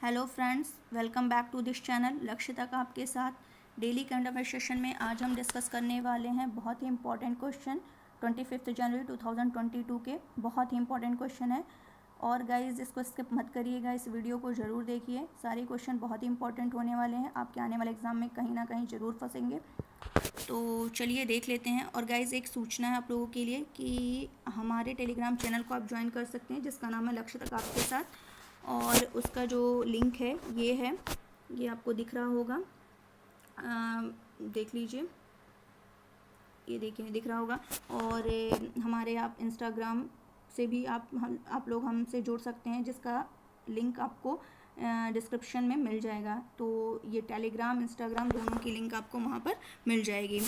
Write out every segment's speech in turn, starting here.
Hello friends, welcome back to this channel. Lakshyata का आपके साथ डेली करंट अफेयर सेशन में आज हम डिस्कस करने वाले हैं बहुत ही इंपॉर्टेंट क्वेश्चन 25 जनवरी 2022 के। बहुत ही इंपॉर्टेंट क्वेश्चन है और गाइस इसको स्किप मत करिएगा, इस वीडियो को ज़रूर देखिए। सारे क्वेश्चन बहुत ही इंपॉर्टेंट होने वाले हैं, आपके आने वाले एग्जाम में कहीं ना कहीं ज़रूर फंसेंगे। तो चलिए देख लेते हैं। और गाइस एक सूचना है आप लोगों के लिए कि हमारे टेलीग्राम चैनल को आप ज्वाइन कर सकते हैं जिसका नाम है लक्ष्यता आपके साथ, और उसका जो लिंक है ये आपको दिख रहा होगा, देख लीजिए, ये देखिए दिख रहा होगा। और हमारे आप इंस्टाग्राम से भी आप लोग हमसे जुड़ सकते हैं जिसका लिंक आपको डिस्क्रिप्शन में मिल जाएगा। तो ये टेलीग्राम इंस्टाग्राम दोनों की लिंक आपको वहाँ पर मिल जाएगी।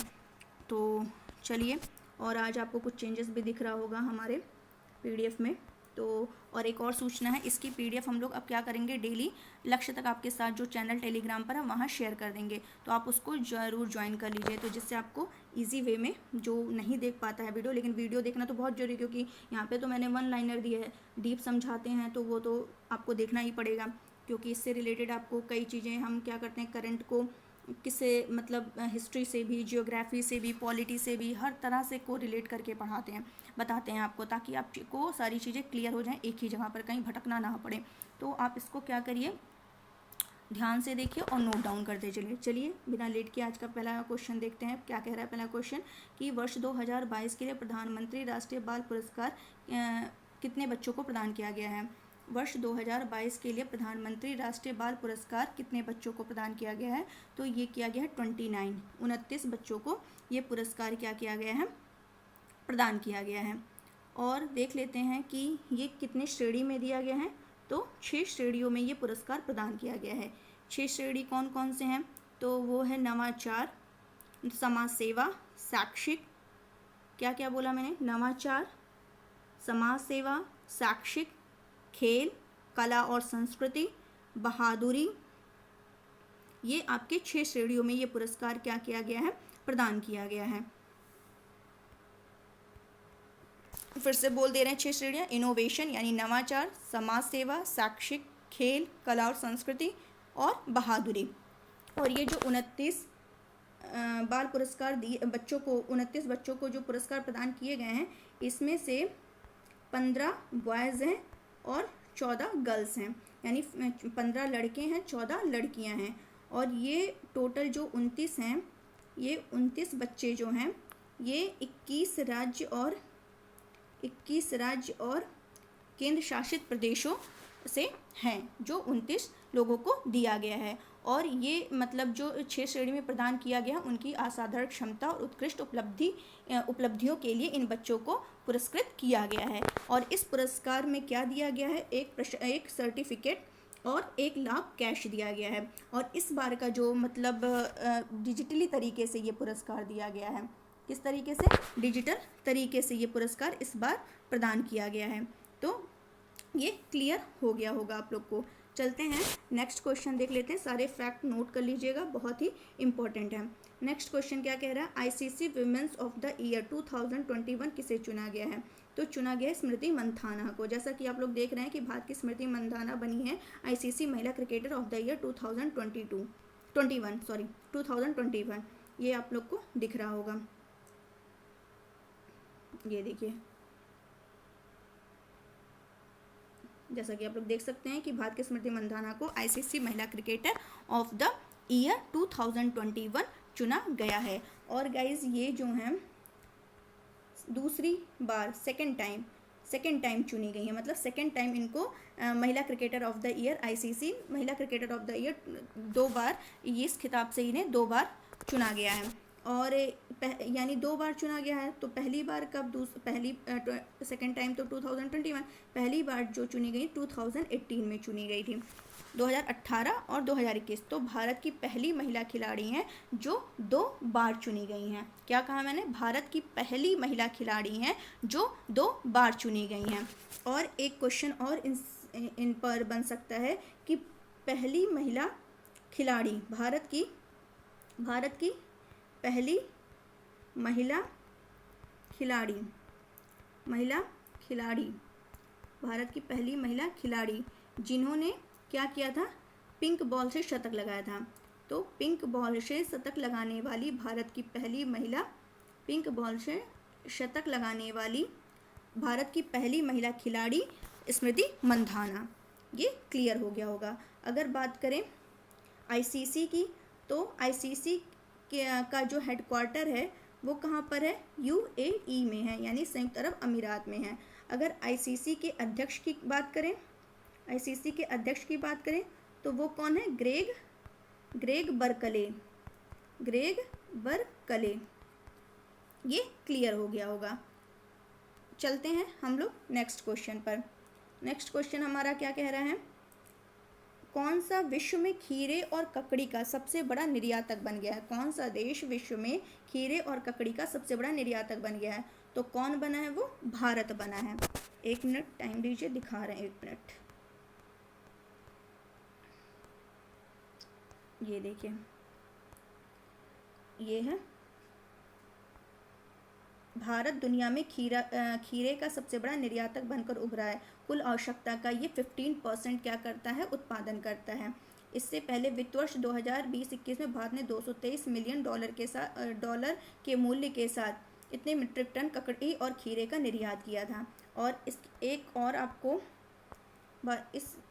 तो चलिए, और आज आपको कुछ चेंजेस भी दिख रहा होगा हमारे पीडीएफ में। तो और एक और सूचना है, इसकी पीडीएफ हम लोग अब क्या करेंगे, डेली लक्ष्य तक आपके साथ जो चैनल टेलीग्राम पर है वहाँ शेयर कर देंगे। तो आप उसको ज़रूर ज्वाइन कर लीजिए, तो जिससे आपको इजी वे में, जो नहीं देख पाता है वीडियो, लेकिन वीडियो देखना तो बहुत जरूरी है क्योंकि यहाँ पे तो मैंने 1 लाइनर दिया है, डीप समझाते हैं तो वो तो आपको देखना ही पड़ेगा क्योंकि इससे रिलेटेड आपको कई चीज़ें, हम क्या करते हैं करंट को किससे, मतलब हिस्ट्री से भी, जियोग्राफी से भी, पॉलिटी से भी, हर तरह से को रिलेट करके पढ़ाते हैं, बताते हैं आपको, ताकि आपको सारी चीज़ें क्लियर हो जाएं एक ही जगह पर, कहीं भटकना ना पड़े। तो आप इसको क्या करिए, ध्यान से देखिए और नोट डाउन करते चलिए। चलिए बिना लेट के आज का पहला क्वेश्चन देखते हैं। क्या कह रहा है पहला क्वेश्चन कि वर्ष 2022 के लिए प्रधानमंत्री राष्ट्रीय बाल पुरस्कार कितने बच्चों को प्रदान किया गया है। वर्ष 2022 के लिए प्रधानमंत्री राष्ट्रीय बाल पुरस्कार कितने बच्चों को प्रदान किया गया है। तो ये किया गया है 29 बच्चों को ये पुरस्कार क्या किया गया है, प्रदान किया गया है। और देख लेते हैं कि ये कितने श्रेणी में दिया गया है। तो 6 श्रेणियों में ये पुरस्कार प्रदान किया गया है। 6 श्रेणी कौन कौन से हैं, तो वो है नवाचार, समाज सेवा, शैक्षिक, क्या क्या बोला मैंने, नवाचार, समाज सेवा, शैक्षिक, खेल, कला और संस्कृति, बहादुरी। ये आपके 6 श्रेणियों में ये पुरस्कार क्या किया गया है, प्रदान किया गया है। फिर से बोल दे रहे हैं 6 श्रेणियाँ, इनोवेशन यानी नवाचार, समाज सेवा, शैक्षिक, खेल, कला और संस्कृति और बहादुरी। और ये जो 29 बाल पुरस्कार दिए बच्चों को, 29 बच्चों को जो पुरस्कार प्रदान किए गए हैं, इसमें से 15 बॉयज़ हैं और 14 गर्ल्स हैं, यानी 15 लड़के हैं, 14 लड़कियां हैं। और ये टोटल जो 29 हैं, ये 29 बच्चे जो हैं ये 21 राज्य और केंद्र शासित प्रदेशों से हैं, जो 29 लोगों को दिया गया है। और ये मतलब जो 6 श्रेणी में प्रदान किया गया, उनकी असाधारण क्षमता और उत्कृष्ट उपलब्धियों के लिए इन बच्चों को पुरस्कृत किया गया है। और इस पुरस्कार में क्या दिया गया है, एक सर्टिफिकेट और 1 लाख कैश दिया गया है। और इस बार का जो मतलब डिजिटली तरीके से ये पुरस्कार दिया गया है, किस तरीके से, डिजिटल तरीके से ये पुरस्कार इस बार प्रदान किया गया है। तो ये क्लियर हो गया होगा आप लोग को। चलते हैं नेक्स्ट क्वेश्चन देख लेते हैं, सारे फैक्ट नोट कर लीजिएगा, बहुत ही इंपॉर्टेंट है। नेक्स्ट क्वेश्चन क्या कह रहा है, ICC women's of the year 2021 किसे चुना गया है। तो चुना गया है स्मृति मंधाना को। जैसा कि आप लोग देख रहे हैं कि भारत की स्मृति मंधाना बनी है आईसीसी महिला क्रिकेटर ऑफ द ईयर 2021। ये आप लोग को दिख रहा होगा, ये देखिए, जैसा कि आप लोग देख सकते हैं कि भारत की स्मृति मंधाना को आईसीसी महिला क्रिकेटर ऑफ द ईयर 2021 चुना गया है। और गाइज ये जो हैं दूसरी बार सेकंड टाइम चुनी गई है, मतलब सेकंड टाइम इनको महिला cricketer of the year, ICC महिला क्रिकेटर ऑफ द ईयर 2 बार, इस खिताब से इन्हें 2 बार चुना गया है। और यानी 2 बार चुना गया है। तो पहली बार कब, सेकंड टाइम तो 2021, पहली बार जो चुनी गई 2018 में चुनी गई थी, 2018 और 2021। तो भारत की पहली महिला खिलाड़ी हैं जो 2 बार चुनी गई हैं। क्या कहा मैंने, भारत की पहली महिला खिलाड़ी हैं जो 2 बार चुनी गई हैं। और एक क्वेश्चन और इन पर बन सकता है कि पहली महिला खिलाड़ी, भारत की पहली महिला खिलाड़ी, भारत की पहली महिला खिलाड़ी जिन्होंने क्या किया था, पिंक बॉल से शतक लगाया था। तो पिंक बॉल से शतक लगाने वाली भारत की पहली महिला, पिंक बॉल से शतक लगाने वाली भारत की पहली महिला खिलाड़ी स्मृति मंधाना। ये क्लियर हो गया होगा। अगर बात करें आईसीसी की, तो आईसीसी का जो हेडक्वार्टर है वो कहाँ पर है? यूएई में है, यानी संयुक्त अरब अमीरात में है। अगर आईसीसी के अध्यक्ष की बात करें, आईसीसी के अध्यक्ष की बात करें तो वो कौन है? Greg Berkeley, Greg Berkeley. ये क्लियर हो गया होगा। चलते हैं हम लोग नेक्स्ट क्वेश्चन पर। नेक्स्ट क्वेश्चन हमारा क्या कह रहा है? कौन सा विश्व में खीरे और ककड़ी का सबसे बड़ा निर्यातक बन गया है? कौन सा देश विश्व में खीरे और ककड़ी का सबसे बड़ा निर्यातक बन गया है? तो कौन बना है? वो भारत बना है। 1 मिनट टाइम दीजिए, दिखा रहे हैं 1 मिनट। ये देखिए, ये है भारत दुनिया में खीरे का सबसे बड़ा निर्यातक बनकर उभरा है। कुल आवश्यकता का ये 15% क्या करता है? उत्पादन करता है। इससे पहले वित्त वर्ष 2020-21 में भारत ने $223 मिलियन डॉलर के मूल्य के साथ इतने मीट्रिक टन ककड़ी और खीरे का निर्यात किया था। और इस एक और आपको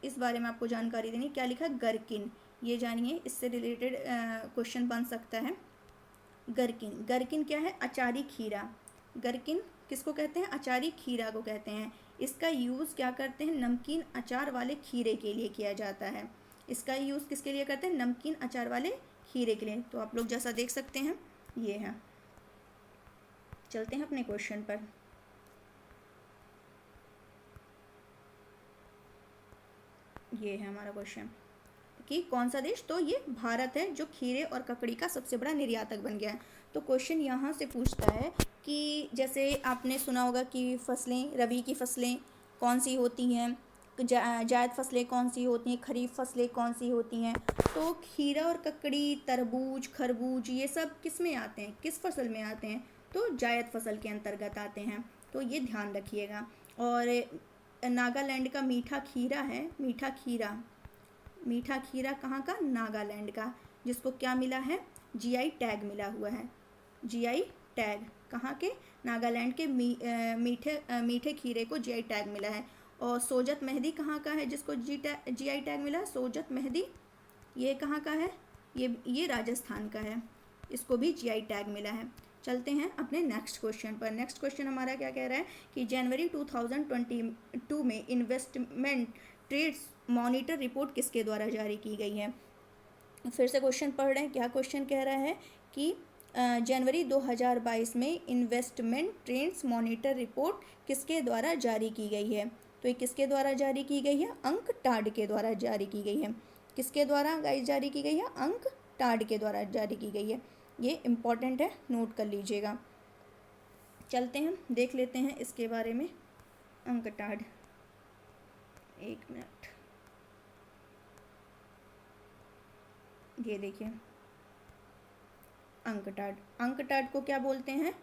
इस बारे में आपको जानकारी देनी, क्या लिखा? गर्किन। ये जानिए, इससे रिलेटेड क्वेश्चन बन सकता है। गर्किन, गर्किन क्या है? अचारी खीरा। गर्किन किसको कहते हैं? अचारी खीरा को कहते हैं। इसका यूज़ क्या करते हैं? नमकीन अचार वाले खीरे के लिए किया जाता है। इसका यूज़ किसके लिए करते हैं? नमकीन अचार वाले खीरे के लिए। तो आप लोग जैसा देख सकते हैं ये है। चलते हैं अपने क्वेश्चन पर। ये है हमारा क्वेश्चन कि कौन सा देश? तो ये भारत है जो खीरे और ककड़ी का सबसे बड़ा निर्यातक बन गया है। तो क्वेश्चन यहाँ से पूछता है कि जैसे आपने सुना होगा कि फसलें, रबी की फसलें कौन सी होती हैं, जायद फसलें कौन सी होती हैं, खरीफ फसलें कौन सी होती हैं। तो खीरा और ककड़ी, तरबूज, खरबूज, ये सब किस में आते हैं? किस फसल में आते हैं? तो जायद फसल के अंतर्गत आते हैं। तो ये ध्यान रखिएगा। और नागालैंड का मीठा खीरा है, मीठा खीरा, मीठा खीरा कहाँ का? नागालैंड का, जिसको क्या मिला है? जीआई टैग मिला हुआ है। जीआई टैग कहाँ के? नागालैंड के मीठे खीरे को जीआई टैग मिला है। और सोजत मेहंदी कहाँ का है जिसको जीआई टैग मिला है? सोजत मेहंदी ये कहाँ का है? ये राजस्थान का है, इसको भी जीआई टैग मिला है। चलते हैं अपने नेक्स्ट क्वेश्चन पर। नेक्स्ट क्वेश्चन हमारा क्या कह रहा है कि जनवरी 2022 में इन्वेस्टमेंट ट्रेड्स मॉनिटर रिपोर्ट किसके द्वारा जारी की गई है? फिर से क्वेश्चन पढ़ रहे हैं। क्या क्वेश्चन कह रहा है कि जनवरी 2022 में इन्वेस्टमेंट ट्रेंड्स मॉनिटर रिपोर्ट किसके द्वारा जारी की गई है? तो ये किसके द्वारा जारी की गई है? अंकटाड के द्वारा जारी की गई है। किसके द्वारा गाइस जारी की गई है? अंकटाड के द्वारा जारी की गई है। ये इम्पॉर्टेंट है, नोट कर लीजिएगा। चलते हैं देख लेते हैं इसके बारे में। अंकटाड, 1 मिनट, ये देखिए अंकटाड। अंकटाड को क्या बोलते हैं?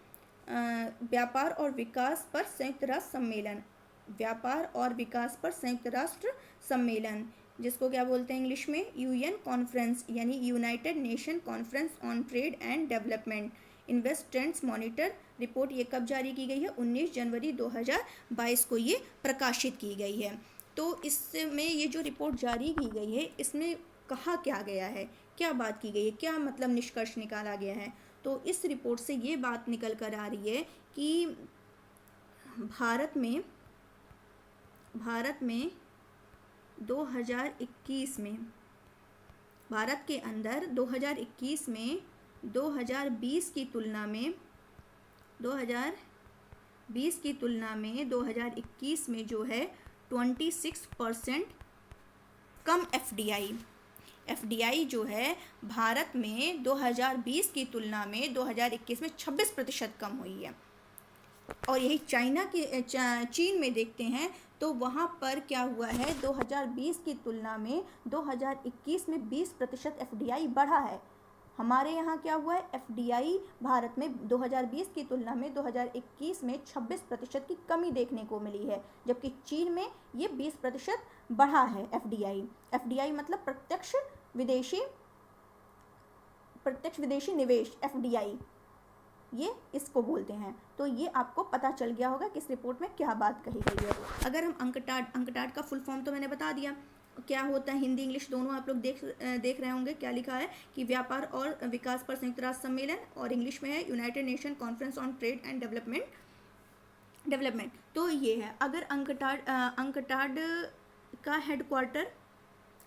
व्यापार और विकास पर संयुक्त राष्ट्र सम्मेलन, व्यापार और विकास पर संयुक्त राष्ट्र सम्मेलन, जिसको क्या बोलते हैं इंग्लिश में? यूएन कॉन्फ्रेंस, यानी United nation conference on trade and development. Invest trends monitor report ये कब जारी की गई है? 19 जनवरी 2022 को ये प्रकाशित की गई है। तो इसमें ये जो रिपोर्ट जारी की गई है, इसमें कहा क्या गया है, क्या बात की गई है, क्या मतलब निष्कर्ष निकाला गया है? तो इस रिपोर्ट से ये बात निकल कर आ रही है कि भारत में 2021 में, भारत के अंदर 2021 में 2020 की तुलना में 2021 में जो है 26% कम एफडीआई जो है भारत में 2020 की तुलना में 2021 में 26% कम हुई है। और यही चीन में देखते हैं तो वहाँ पर क्या हुआ है? 2020 की तुलना में 2021 में 20% एफडीआई बढ़ा है। हमारे यहाँ क्या हुआ है, एफडीआई भारत में 2020 की तुलना में 2021 में 26% की कमी देखने को मिली है, जबकि चीन में ये 20% बढ़ा है एफडीआई। एफडीआई मतलब प्रत्यक्ष विदेशी निवेश, एफडीआई ये इसको बोलते हैं। तो ये आपको पता चल गया होगा कि इस रिपोर्ट में क्या बात कही गई है। अगर हम अंकटाड का फुल फॉर्म तो मैंने बता दिया क्या होता है, हिंदी इंग्लिश दोनों आप लोग देख रहे होंगे क्या लिखा है कि व्यापार और विकास पर संयुक्त राष्ट्र सम्मेलन, और इंग्लिश में है United nation conference on trade and development. तो ये है। अगर अंकटाड का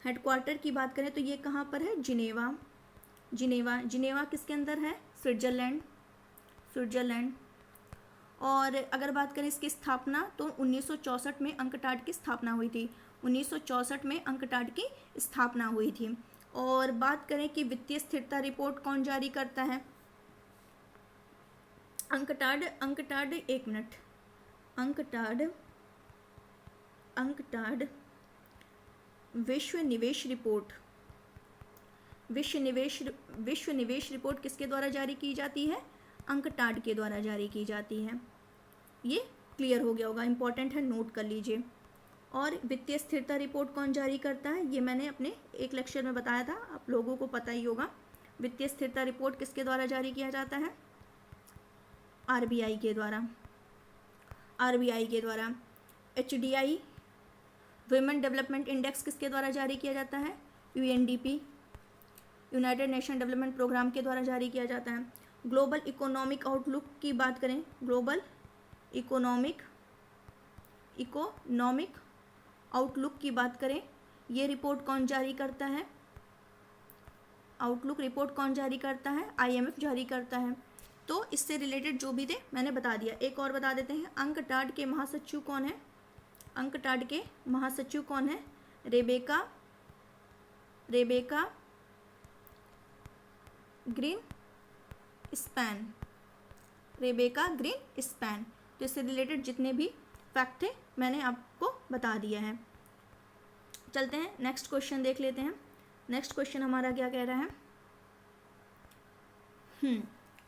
हेडक्वार्टर की बात करें तो ये कहाँ पर है, जिनेवा किसके अंदर है, स्विट्जरलैंड। और अगर बात करें इसकी स्थापना तो 1964 में अंकटाड की स्थापना हुई थी। 1964 में अंकटाड की स्थापना हुई थी। और बात करें कि वित्तीय स्थिरता रिपोर्ट कौन जारी करता है, अंकटाड एक मिनट, अंकटाड विश्व निवेश रिपोर्ट किसके द्वारा जारी की जाती है, अंकटाड के द्वारा जारी की जाती है। ये क्लियर हो गया होगा, इंपॉर्टेंट है, नोट कर लीजिए। और वित्तीय स्थिरता रिपोर्ट कौन जारी करता है, ये मैंने अपने एक लेक्चर में बताया था, आप लोगों को पता ही होगा। वित्तीय स्थिरता रिपोर्ट किसके द्वारा जारी किया जाता है, आरबीआई के द्वारा। एचडीआई वुमेन डेवलपमेंट इंडेक्स किसके द्वारा जारी किया जाता है, UNDP, United Nation Development Programme के द्वारा जारी किया जाता है। ग्लोबल इकोनॉमिक आउटलुक की बात करें, ग्लोबल इकोनॉमिक आउटलुक की बात करें, ये रिपोर्ट कौन जारी करता है, आउटलुक रिपोर्ट कौन जारी करता है, आईएमएफ जारी करता है। तो इससे रिलेटेड जो भी थे मैंने बता दिया। एक और बता देते हैं, अंकटाड के महासचिव कौन है, रेबेका ग्रीन स्पैन। तो इससे रिलेटेड जितने भी फैक्ट थे मैंने आपको बता दिया है। चलते हैं नेक्स्ट क्वेश्चन देख लेते हैं। नेक्स्ट क्वेश्चन हमारा क्या कह रहा है,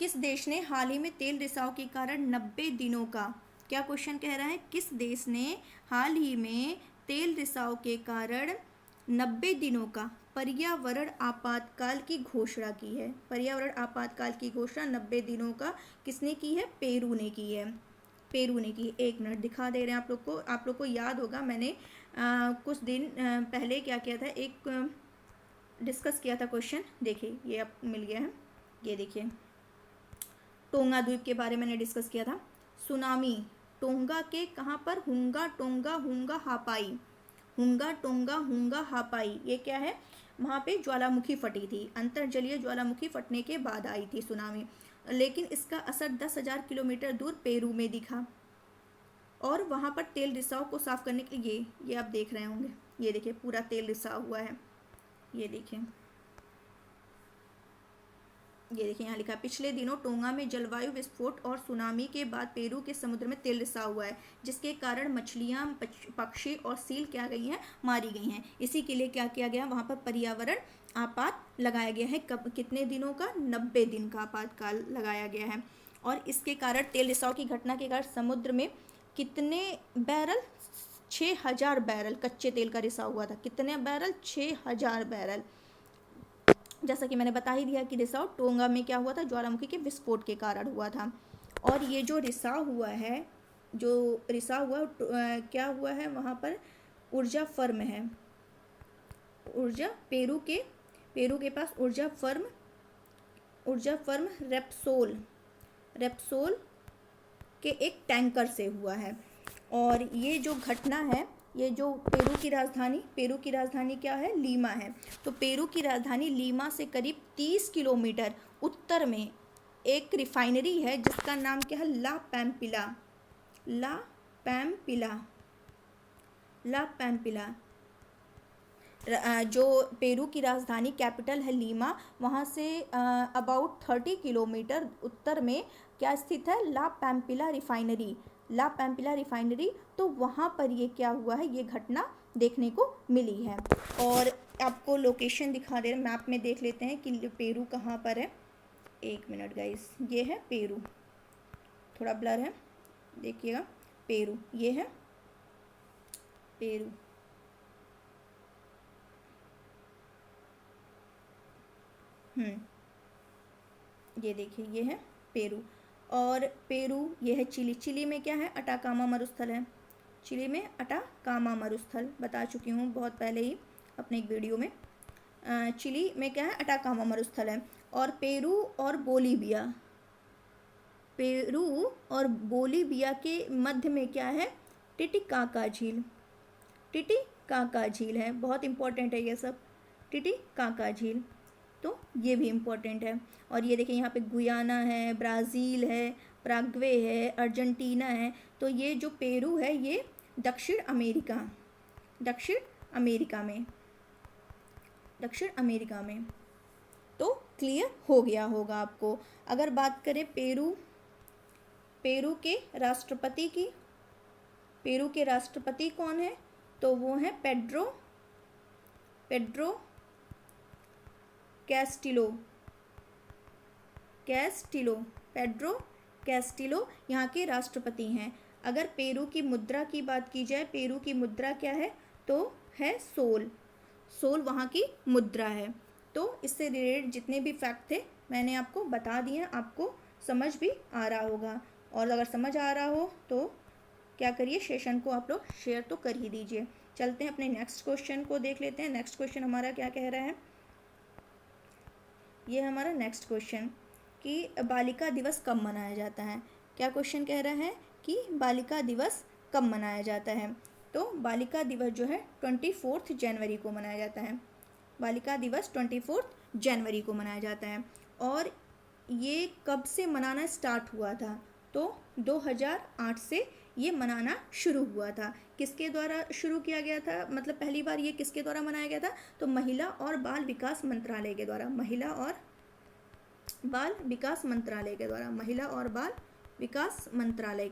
किस देश ने हाल ही में तेल रिसाव के कारण 90 दिनों का, क्या क्वेश्चन कह रहा है, किस देश ने हाल ही में तेल रिसाव के कारण 90 दिनों का पर्यावरण आपातकाल की घोषणा की है। पर्यावरण आपातकाल की घोषणा 90 दिनों का किसने की है, पेरू ने की है। एक मिनट दिखा दे रहे हैं आप लोग को याद होगा मैंने कुछ दिन पहले क्या किया था, एक डिस्कस किया था क्वेश्चन, देखिए ये अब मिल गया है। ये देखिए टोंगा द्वीप के बारे में मैंने डिस्कस किया था। सुनामी टोंगा के कहाँ पर, हुंगा टोंगा हुंगा हापाई, ये क्या है, वहाँ पे ज्वालामुखी फटी थी, अंतर्जलीय ज्वालामुखी फटने के बाद आई थी सुनामी। लेकिन इसका असर 10,000 किलोमीटर दूर पेरू में दिखा, और वहाँ पर तेल रिसाव को साफ करने के लिए ये आप देख रहे होंगे, ये देखिए पूरा तेल रिसाव हुआ है। ये देखिए यहाँ लिखा है, पिछले दिनों टोंगा में जलवायु विस्फोट और सुनामी के बाद पेरू के समुद्र में तेल रिसाव हुआ है, जिसके कारण मछलियाँ, पक्षी और सील क्या गई हैं, मारी गई हैं। इसी के लिए क्या किया गया, वहाँ पर पर्यावरण आपात लगाया गया है। कितने दिनों का, 90 दिन का आपातकाल लगाया गया है। और इसके कारण तेल रिसाव की घटना के कारण समुद्र में कितने बैरल, 6,000 बैरल कच्चे तेल का रिसाव हुआ था। कितने बैरल, 6,000 बैरल। जैसा कि मैंने बता ही दिया कि रिसाव टोंगा में क्या हुआ था, ज्वालामुखी के विस्फोट के कारण हुआ था। और ये जो रिसाव हुआ क्या हुआ है, वहाँ पर ऊर्जा फर्म है, पेरू के पास ऊर्जा फर्म रेप्सोल के एक टैंकर से हुआ है। और ये जो घटना है, ये जो पेरू की राजधानी क्या है, लीमा है। तो पेरू की राजधानी लीमा से करीब 30 किलोमीटर उत्तर में एक रिफाइनरी है जिसका नाम क्या है, ला पैम्पिला। जो पेरू की राजधानी कैपिटल है लीमा, वहाँ से अबाउट 30 किलोमीटर उत्तर में क्या स्थित है, ला पैम्पिला रिफाइनरी। तो वहाँ पर ये क्या हुआ है, ये घटना देखने को मिली है। और आपको लोकेशन दिखा दे रहे, मैप में देख लेते हैं कि पेरू कहाँ पर है। 1 मिनट गाइस, ये है पेरू, थोड़ा ब्लर है, देखिएगा पेरू, ये है पेरू। ये देखिए ये है पेरू। और पेरू ये है चिली। चिली में क्या है, अटाकामा मरुस्थल है। चिली में अटाकामा मरुस्थल बता चुकी हूँ बहुत पहले ही अपने एक वीडियो में। चिली में क्या है, अटाकामा मरुस्थल है। और पेरू और बोलीविया, पेरू और बोलीविया के मध्य में क्या है, टिटिकाका झील। टिटिकाका झील है, बहुत इंपॉर्टेंट है ये सब, टिटिकाका झील, तो ये भी इम्पोर्टेंट है। और ये देखिए यहाँ पे गुयाना है, ब्राज़ील है, पराग्वे है, अर्जेंटीना है। तो ये जो पेरू है ये दक्षिण अमेरिका में, तो क्लियर हो गया होगा आपको। अगर बात करें पेरू के राष्ट्रपति कौन है, तो वो है पेड्रो पेड्रो कैस्टिलो यहाँ के राष्ट्रपति हैं। अगर पेरू की मुद्रा की बात की जाए, पेरू की मुद्रा क्या है, तो है सोल वहाँ की मुद्रा है। तो इससे रिलेटेड जितने भी फैक्ट थे मैंने आपको बता दिए हैं, आपको समझ भी आ रहा होगा। और अगर समझ आ रहा हो तो क्या करिए, सेशन को आप लोग शेयर तो कर ही दीजिए। चलते हैं अपने नेक्स्ट क्वेश्चन को देख लेते हैं। नेक्स्ट क्वेश्चन हमारा क्या कह रहा है, ये हमारा नेक्स्ट क्वेश्चन कि बालिका दिवस कब मनाया जाता है। क्या क्वेश्चन कह रहा है कि बालिका दिवस कब मनाया जाता है। तो बालिका दिवस जो है 24 जनवरी को मनाया जाता है। बालिका दिवस 24 जनवरी को मनाया जाता है। और ये कब से मनाना स्टार्ट हुआ था, तो 2008 से ये मनाना शुरू हुआ था। किसके द्वारा शुरू किया गया था, मतलब पहली बार ये किसके द्वारा मनाया गया था, तो महिला और बाल विकास मंत्रालय के द्वारा। महिला और बाल विकास मंत्रालय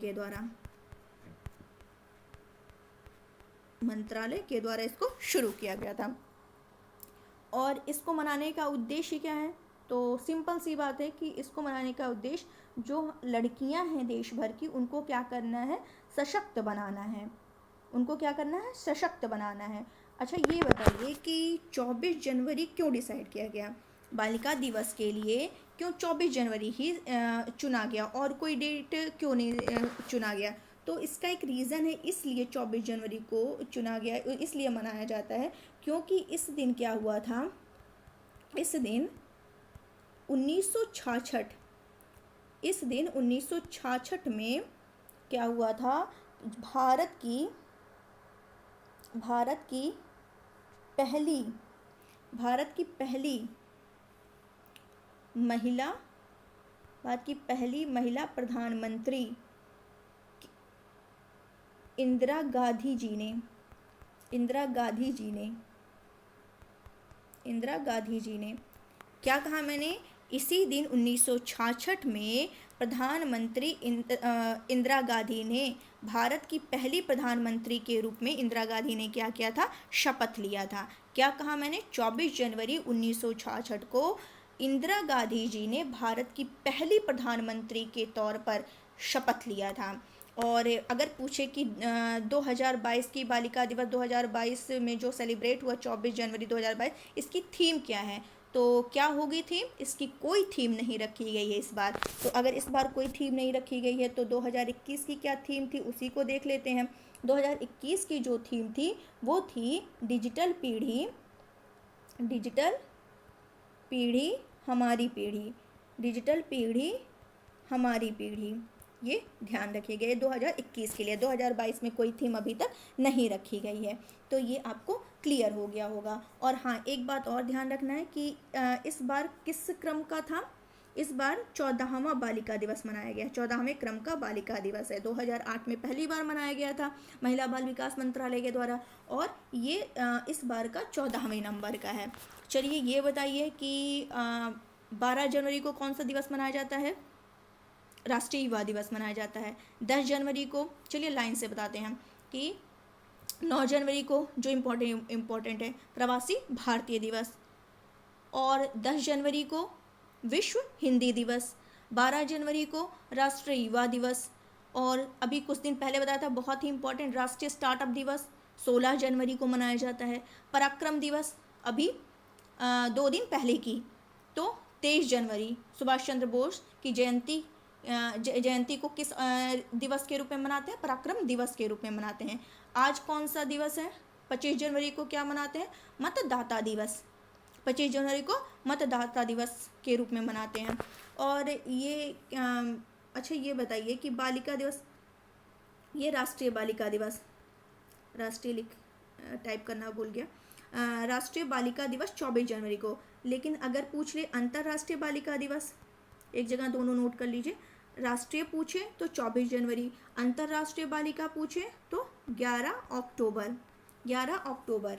के द्वारा इसको शुरू किया गया था। और इसको मनाने का उद्देश्य क्या है, तो सिंपल सी बात है कि इसको मनाने का उद्देश्य जो लड़कियां हैं देश भर की, उनको क्या करना है, सशक्त बनाना है। अच्छा ये बताइए कि 24 जनवरी क्यों डिसाइड किया गया, बालिका दिवस के लिए क्यों 24 जनवरी ही चुना गया, और कोई डेट क्यों नहीं चुना गया। तो इसका एक रीज़न है, इसलिए 24 जनवरी को चुना गया, इसलिए मनाया जाता है क्योंकि इस दिन क्या हुआ था, इस दिन 1966 में क्या हुआ था, भारत की पहली महिला प्रधानमंत्री इंदिरा गांधी जी ने क्या कहा मैंने, इसी दिन 1966 में प्रधानमंत्री इंदिरा गांधी ने, भारत की पहली प्रधानमंत्री के रूप में इंदिरा गांधी ने क्या किया था, शपथ लिया था। क्या कहा मैंने, 24 जनवरी 1966 को इंदिरा गांधी जी ने भारत की पहली प्रधानमंत्री के तौर पर शपथ लिया था। और अगर पूछे कि 2022 की बालिका दिवस 2022 में जो सेलिब्रेट हुआ 24 जनवरी 2022, इसकी थीम क्या है, तो क्या होगी थीम, इसकी कोई थीम नहीं रखी गई है इस बार। तो अगर इस बार कोई थीम नहीं रखी गई है तो 2021 की क्या थीम थी, उसी को देख लेते हैं। 2021 की जो थीम थी वो थी डिजिटल पीढ़ी हमारी पीढ़ी। ये ध्यान रखिएगा, 2021 के लिए, 2022 में कोई थीम अभी तक नहीं रखी गई है। तो ये आपको क्लियर हो गया होगा। और हाँ, एक बात और ध्यान रखना है कि इस बार किस क्रम का था, इस बार 14वां बालिका दिवस मनाया गया, 14वें क्रम का बालिका दिवस है। 2008 में पहली बार मनाया गया था महिला बाल विकास मंत्रालय के द्वारा, और ये इस बार का 14वें नंबर का है। चलिए ये बताइए कि 12 जनवरी को कौन सा दिवस मनाया जाता है, राष्ट्रीय युवा दिवस मनाया जाता है। 10 जनवरी को, चलिए लाइन से बताते हैं कि 9 जनवरी को जो इम्पोर्टेंट है प्रवासी भारतीय दिवस, और 10 जनवरी को विश्व हिंदी दिवस, 12 जनवरी को राष्ट्रीय युवा दिवस, और अभी कुछ दिन पहले बताया था बहुत ही इम्पोर्टेंट राष्ट्रीय स्टार्टअप दिवस 16 जनवरी को मनाया जाता है। पराक्रम दिवस अभी 2 दिन पहले की, तो 23 जनवरी सुभाष चंद्र बोस की जयंती को किस दिवस के रूप में मनाते हैं? पराक्रम दिवस के रूप में मनाते हैं। आज कौन सा दिवस है? 25 जनवरी को क्या मनाते हैं? मतदाता दिवस। 25 जनवरी को मतदाता दिवस के रूप में मनाते हैं। और ये अच्छा ये बताइए कि बालिका दिवस, ये राष्ट्रीय बालिका दिवस, राष्ट्रीय टाइप करना भूल गया, राष्ट्रीय बालिका दिवस 24 जनवरी को। लेकिन अगर पूछ ले अंतर्राष्ट्रीय बालिका दिवस, एक जगह दोनों नोट कर लीजिए, राष्ट्रीय पूछे तो 24 जनवरी, अंतर्राष्ट्रीय बालिका पूछे तो 11 अक्टूबर। 11 अक्टूबर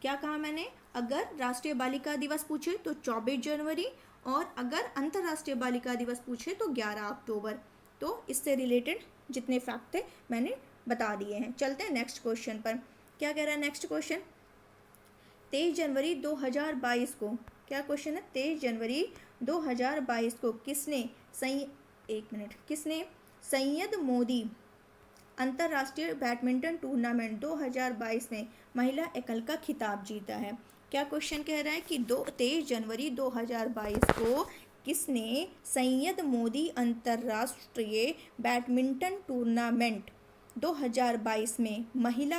क्या कहा मैंने? अगर राष्ट्रीय बालिका दिवस पूछे तो 24 जनवरी, और अगर अंतर्राष्ट्रीय बालिका दिवस पूछे तो 11 अक्टूबर। तो इससे रिलेटेड जितने फैक्ट थे मैंने बता दिए हैं। चलते हैं नेक्स्ट क्वेश्चन पर। क्या कह रहा है नेक्स्ट क्वेश्चन? 23 जनवरी 2022 को, क्या क्वेश्चन है? 23 जनवरी 2022 को किसने सैयद मोदी अंतर्राष्ट्रीय बैडमिंटन टूर्नामेंट 2022 में महिला एकल का खिताब जीता है? क्या क्वेश्चन कह रहा है कि 23 जनवरी 2022 को किसने सैयद मोदी अंतर्राष्ट्रीय बैडमिंटन टूर्नामेंट 2022 में महिला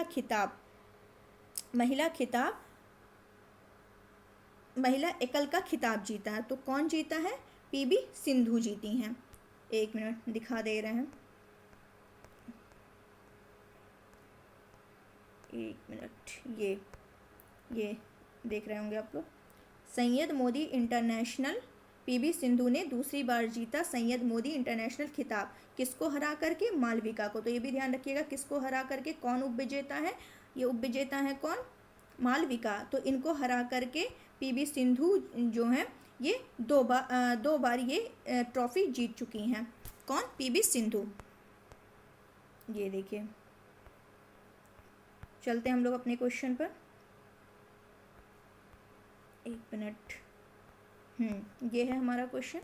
एकल का खिताब जीता है? तो कौन जीता है? पीवी सिंधु जीती हैं। एक मिनट दिखा दे रहे हैं, एक मिनट, ये देख रहे होंगे आप लोग। सैयद मोदी इंटरनेशनल, पीवी सिंधु ने दूसरी बार जीता सैयद मोदी इंटरनेशनल खिताब। किसको हरा करके? मालविका को। तो ये भी ध्यान रखिएगा, किसको हरा करके, कौन उपविजेता है? ये उपविजेता है कौन? मालविका। तो इनको हरा करके पीवी सिंधु जो है ये दो बार ये ट्रॉफी जीत चुकी हैं। कौन? पीवी सिंधु। ये देखिए, चलते हैं हम लोग अपने क्वेश्चन पर। एक मिनट, ये है हमारा क्वेश्चन।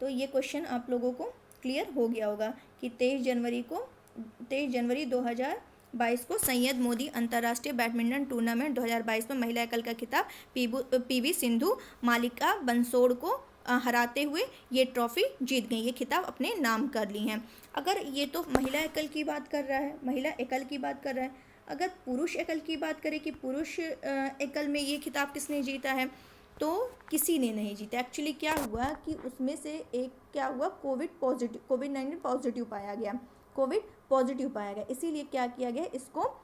तो ये क्वेश्चन आप लोगों को क्लियर हो गया होगा कि 23 जनवरी 2022 को सैयद मोदी अंतर्राष्ट्रीय बैडमिंटन टूर्नामेंट 2022 में महिला एकल का खिताब पीवी सिंधु मालिका बंसोड़ को हराते हुए ये ट्रॉफी जीत गई, ये खिताब अपने नाम कर ली हैं। अगर ये तो महिला एकल की बात कर रहा है, महिला एकल की बात कर रहा है, अगर पुरुष एकल की बात करें कि पुरुष एकल में ये खिताब किसने जीता है, तो किसी ने नहीं जीता। एक्चुअली क्या हुआ कि उसमें से एक क्या हुआ, कोविड-19 पॉजिटिव पाया गया, इसीलिए क्या किया गया, इसको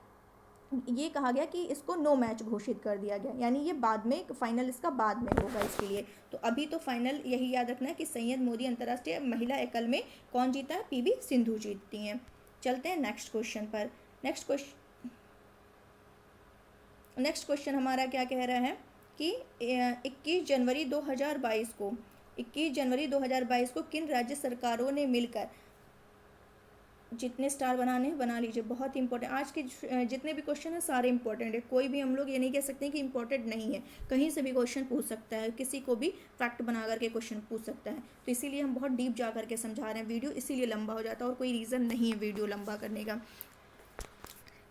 ये कहा गया कि इसको नो मैच घोषित कर दिया गया, यानी ये बाद में फाइनल इसका बाद में होगा इसके लिए। तो अभी तो फाइनल यही याद रखना है कि सैयद मोदी अंतर्राष्ट्रीय महिला एकल में कौन जीता है? पीवी सिंधु जीतती हैं। चलते हैं नेक्स्ट क्वेश्चन पर। नेक्स्ट क्वेश्चन हमारा क्या कह रहा है कि 21 जनवरी 2022 को किन राज्य सरकारों ने मिलकर, जितने स्टार बनाने हैं बना लीजिए, बहुत इंपॉर्टेंट, आज के जितने भी क्वेश्चन हैं सारे इंपॉर्टेंट है, कोई भी हम लोग ये नहीं कह सकते कि इंपॉर्टेंट नहीं है, कहीं से भी क्वेश्चन पूछ सकता है, किसी को भी फैक्ट बना करके क्वेश्चन पूछ सकता है। तो इसीलिए हम बहुत डीप जा करके समझा रहे हैं, वीडियो इसीलिए लंबा हो जाता है और कोई रीज़न नहीं है वीडियो लंबा करने का।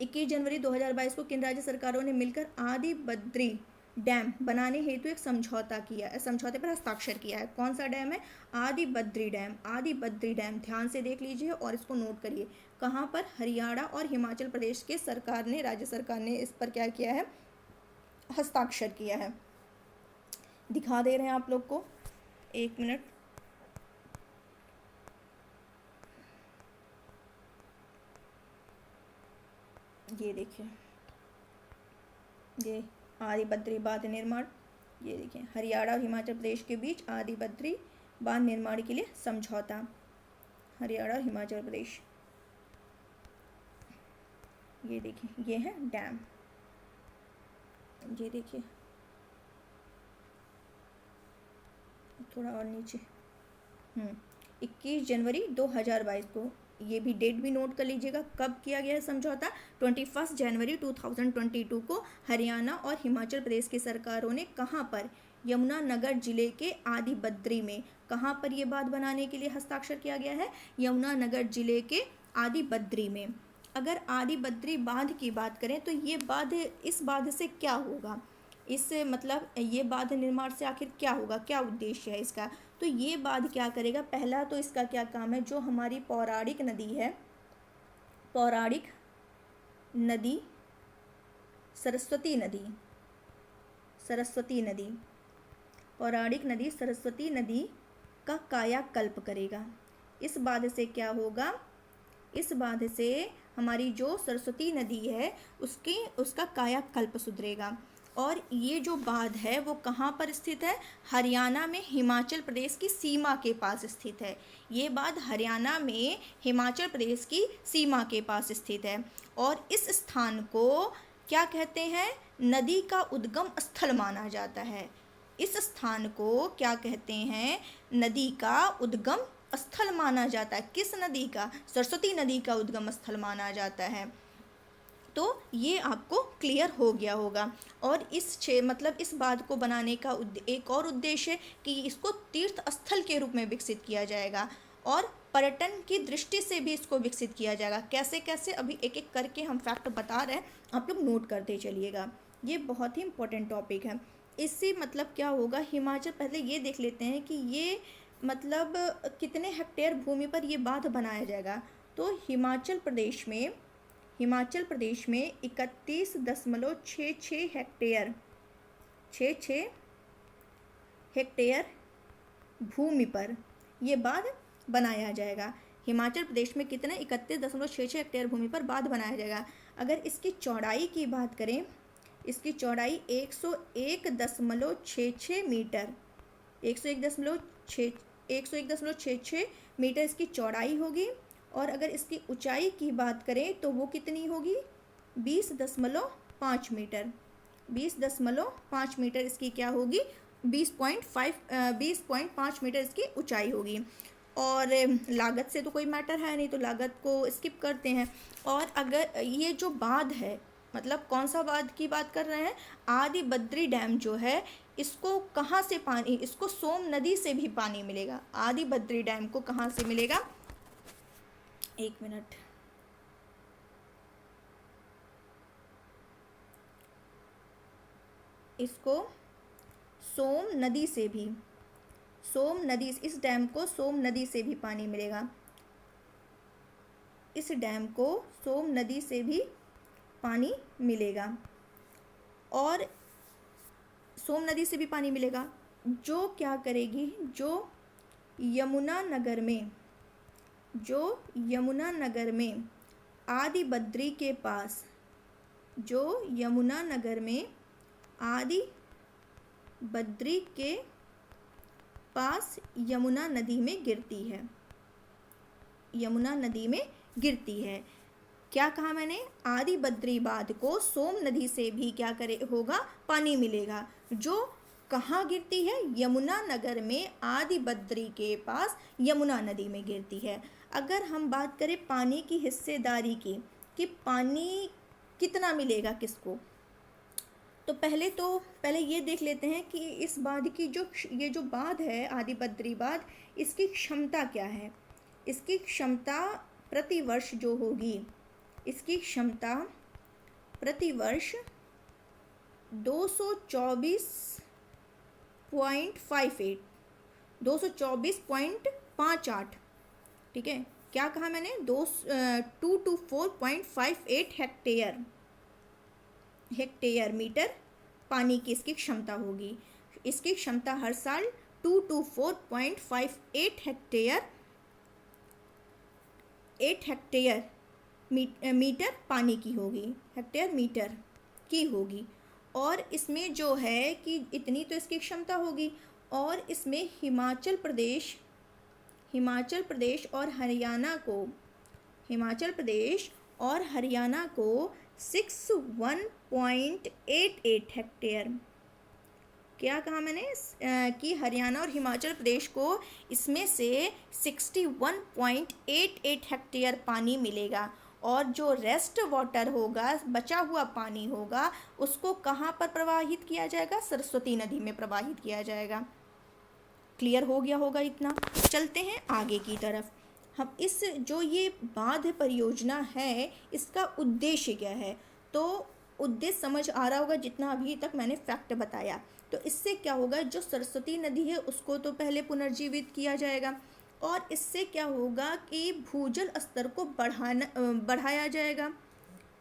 21 जनवरी 2022 को किन राज्य सरकारों ने मिलकर आदि बद्री डैम बनाने हेतु एक समझौते पर हस्ताक्षर किया है? कौन सा डैम है? आदि बद्री डैम। ध्यान से देख लीजिए और इसको नोट करिए। कहाँ पर? हरियाणा और हिमाचल प्रदेश के राज्य सरकार ने इस पर क्या किया है? हस्ताक्षर किया है। दिखा दे रहे हैं आप लोग को, एक मिनट। ये देखिए, ये आदि बद्री बांध निर्माण, ये देखिए हरियाणा और हिमाचल प्रदेश के बीच आदि बद्री बांध निर्माण के लिए समझौता, हरियाणा और हिमाचल प्रदेश। ये देखिए, ये है डैम, ये देखिए थोड़ा और नीचे। 21 जनवरी 2022 को ये भी डेट भी नोट कर लीजिएगा, कब किया गया है समझौता। 21 जनवरी 2022 को हरियाणा और हिमाचल प्रदेश की सरकारों ने कहाँ पर, यमुनानगर जिले के आदि बद्री में, कहाँ पर ये बांध बनाने के लिए हस्ताक्षर किया गया है, यमुनानगर जिले के आदि बद्री में। अगर आदि बद्री बांध की बात करें तो ये बांध, इस बांध से क्या होगा, इस मतलब ये बांध निर्माण से आखिर क्या होगा, क्या उद्देश्य है इसका। तो ये बांध क्या करेगा, पहला तो इसका क्या काम है, जो हमारी पौराणिक नदी है, पौराणिक नदी सरस्वती नदी, सरस्वती नदी, पौराणिक नदी सरस्वती नदी का कायाकल्प करेगा। इस बांध से क्या होगा, इस बांध से हमारी जो सरस्वती नदी है उसका कायाकल्प सुधरेगा। और ये जो बांध है वो कहाँ पर स्थित है, हरियाणा में हिमाचल प्रदेश की सीमा के पास स्थित है। ये बांध हरियाणा में हिमाचल प्रदेश की सीमा के पास स्थित है। और इस स्थान को क्या कहते हैं, नदी का उद्गम स्थल माना जाता है। इस स्थान को क्या कहते हैं, नदी का उद्गम स्थल माना जाता है। किस नदी का, सरस्वती नदी का उद्गम स्थल माना जाता है। तो ये आपको क्लियर हो गया होगा। और मतलब इस बांध को बनाने का एक और उद्देश्य है कि इसको तीर्थ स्थल के रूप में विकसित किया जाएगा और पर्यटन की दृष्टि से भी इसको विकसित किया जाएगा। कैसे कैसे अभी एक एक करके हम फैक्ट बता रहे हैं, आप लोग नोट करते चलिएगा, ये बहुत ही इम्पोर्टेंट टॉपिक है। इससे मतलब क्या होगा, हिमाचल, पहले ये देख लेते हैं कि ये मतलब कितने हेक्टेयर भूमि पर ये बांध बनाया जाएगा। तो हिमाचल प्रदेश में 31.66 हेक्टेयर, 66 हेक्टेयर भूमि पर ये बांध बनाया जाएगा। हिमाचल प्रदेश में कितने, 31.66 हेक्टेयर भूमि पर बांध बनाया जाएगा। अगर इसकी चौड़ाई की बात करें, इसकी चौड़ाई 101.66 मीटर, 101.66 मीटर इसकी चौड़ाई होगी। और अगर इसकी ऊंचाई की बात करें तो वो कितनी होगी, 20.5 मीटर, 20.5 मीटर इसकी क्या होगी, 20.5 मीटर इसकी ऊंचाई होगी। और लागत से तो कोई मैटर है नहीं, तो लागत को स्किप करते हैं। और अगर ये जो बांध है, मतलब कौन सा बांध की बात कर रहे हैं, आदि बद्री डैम जो है, इसको कहाँ से पानी, इसको सोम नदी से भी पानी मिलेगा। आदि बद्री डैम को कहाँ से मिलेगा, एक मिनट, इसको सोम नदी से भी, सोम नदी, इस डैम को सोम नदी से भी पानी मिलेगा। इस डैम को सोम नदी से भी पानी मिलेगा। और सोम नदी से भी पानी मिलेगा, जो क्या करेगी, जो यमुनानगर में आदि बद्री के पास, जो यमुनानगर में आदि बद्री के पास यमुना नदी में गिरती है, यमुना नदी में गिरती है। क्या कहा मैंने, आदि बद्री बांध को सोम नदी से भी क्या करे होगा, पानी मिलेगा। जो कहाँ गिरती है, यमुनानगर में आदि बद्री के पास यमुना नदी में गिरती है। अगर हम बात करें पानी की हिस्सेदारी की, कि पानी कितना मिलेगा किसको, तो पहले ये देख लेते हैं कि इस बांध की ये जो बांध है, आदि बद्री बांध, इसकी क्षमता क्या है। इसकी क्षमता प्रतिवर्ष जो होगी, इसकी क्षमता प्रतिवर्ष 224.58, ठीक है। क्या कहा मैंने, 224.58 हेक्टेयर मीटर पानी की इसकी क्षमता होगी। इसकी क्षमता हर साल 224.58 हेक्टेयर मीटर पानी की होगी, हेक्टेयर मीटर की होगी। और इसमें जो है कि इतनी तो इसकी क्षमता होगी। और इसमें हिमाचल प्रदेश और हरियाणा को 61.88 हेक्टेयर क्या कहा मैंने कि हरियाणा और हिमाचल प्रदेश को इसमें से 61.88 हेक्टेयर पानी मिलेगा, और जो रेस्ट वाटर होगा, बचा हुआ पानी होगा, उसको कहाँ पर प्रवाहित किया जाएगा? सरस्वती नदी में प्रवाहित किया जाएगा। क्लियर हो गया होगा इतना। चलते हैं आगे की तरफ। हम इस जो ये बांध परियोजना है, इसका उद्देश्य क्या है? तो उद्देश्य समझ आ रहा होगा जितना अभी तक मैंने फैक्ट बताया। तो इससे क्या होगा, जो सरस्वती नदी है उसको तो पहले पुनर्जीवित किया जाएगा, और इससे क्या होगा कि भूजल स्तर को बढ़ाया जाएगा।